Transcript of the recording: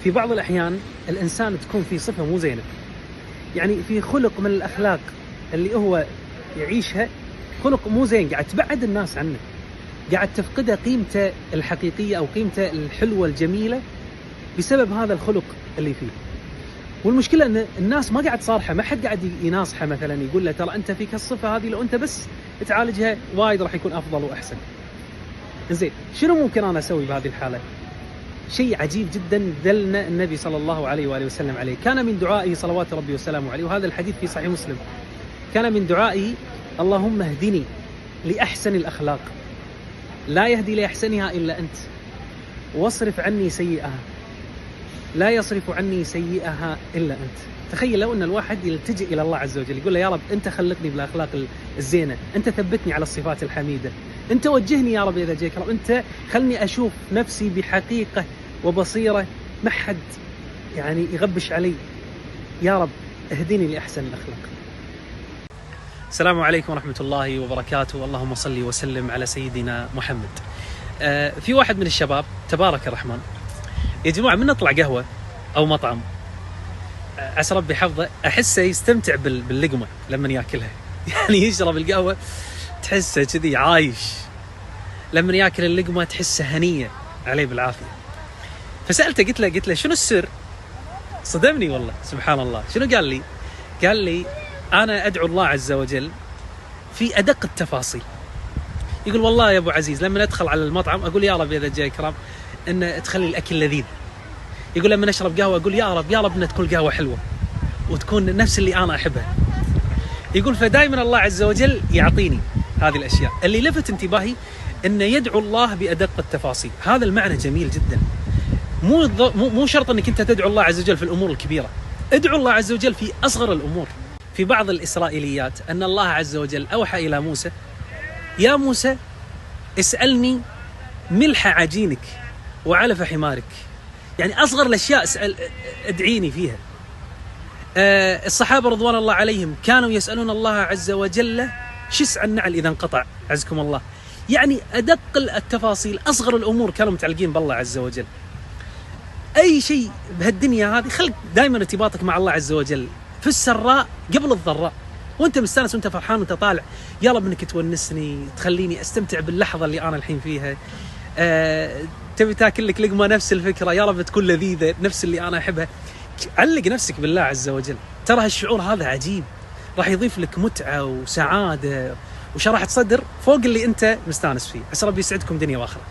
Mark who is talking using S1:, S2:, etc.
S1: في بعض الأحيان الإنسان تكون في صفة مو زينة، يعني في خلق من الأخلاق اللي هو يعيشها خلق مو زين، قاعد تبعد الناس عنه، قاعد تفقده قيمته الحقيقية أو قيمته الحلوة الجميلة بسبب هذا الخلق اللي فيه. والمشكلة أن الناس ما قاعد تصارحه، ما حد قاعد يناصحه مثلا يقول له ترى أنت فيك الصفة هذه، لو أنت بس تعالجها وايد راح يكون أفضل وأحسن. زين، شنو ممكن أنا أسوي بهذه الحالة؟ شيء عجيب جدا دلنا النبي صلى الله عليه وآله وسلم عليه. كان من دعائه صلوات ربي وسلامه عليه، وهذا الحديث في صحيح مسلم، كان من دعائه اللهم اهدني لأحسن الأخلاق لا يهدي لأحسنها إلا أنت، واصرف عني سيئها لا يصرف عني سيئها إلا أنت. تخيل لو أن الواحد يلتجئ إلى الله عز وجل يقول له يا رب أنت خلقني بالأخلاق الزينة، أنت ثبتني على الصفات الحميدة، أنت وجهني يا رب إذا جاك رب، أنت خلني أشوف نفسي بحقيقة وبصيرة ما حد يعني يغبش علي، يا رب اهدني لأحسن الأخلاق. السلام عليكم ورحمة الله وبركاته، اللهم صل وسلم على سيدنا محمد. في واحد من الشباب تبارك الرحمن يا جماعة من نطلع قهوة أو مطعم عسى ربي حفظه أحسه يستمتع باللقمة لما ياكلها، يعني يشرب القهوة تحسه كذي عايش، لما ياكل اللقمة تحسه هنية عليه بالعافية. فسألته قلت له شنو السر؟ صدمني والله سبحان الله. شنو قال لي؟ قال لي أنا أدعو الله عز وجل في أدق التفاصيل. يقول والله يا أبو عزيز لما أدخل على المطعم أقول يا رب إذا جاء كرام أن تخلي الأكل لذيذ. يقول لما نشرب قهوة أقول يا رب أن تكون قهوة حلوة وتكون نفس اللي أنا أحبها. يقول فدائما الله عز وجل يعطيني هذه الأشياء. اللي لفت انتباهي أن يدعو الله بأدق التفاصيل، هذا المعنى جميل جدا. مو شرط أنك أنت تدعو الله عز وجل في الأمور الكبيرة، ادعو الله عز وجل في أصغر الأمور. في بعض الإسرائيليات أن الله عز وجل أوحى إلى موسى يا موسى اسألني ملح عجينك وعلف حمارك، يعني أصغر الأشياء ادعيني فيها. الصحابة رضوان الله عليهم كانوا يسألون الله عز وجل شسع النعل إذا انقطع، عزكم الله، يعني أدق التفاصيل أصغر الأمور كانوا متعلقين بالله عز وجل. أي شيء بهالدنيا هذه خلق دائما ارتباطك مع الله عز وجل في السراء قبل الضراء، وانت مستانس وانت فرحان وانت طالع، يا رب انك تونسني تخليني استمتع باللحظة اللي أنا الحين فيها. تبي تاكل لك لقمة نفس الفكرة، يا رب تكون لذيذة نفس اللي أنا أحبها. علق نفسك بالله عز وجل، ترى هالشعور هذا عجيب، راح يضيف لك متعة وسعادة وشراحة صدر فوق اللي أنت مستانس فيه. عسى ربي يسعدكم دنيا وآخرة.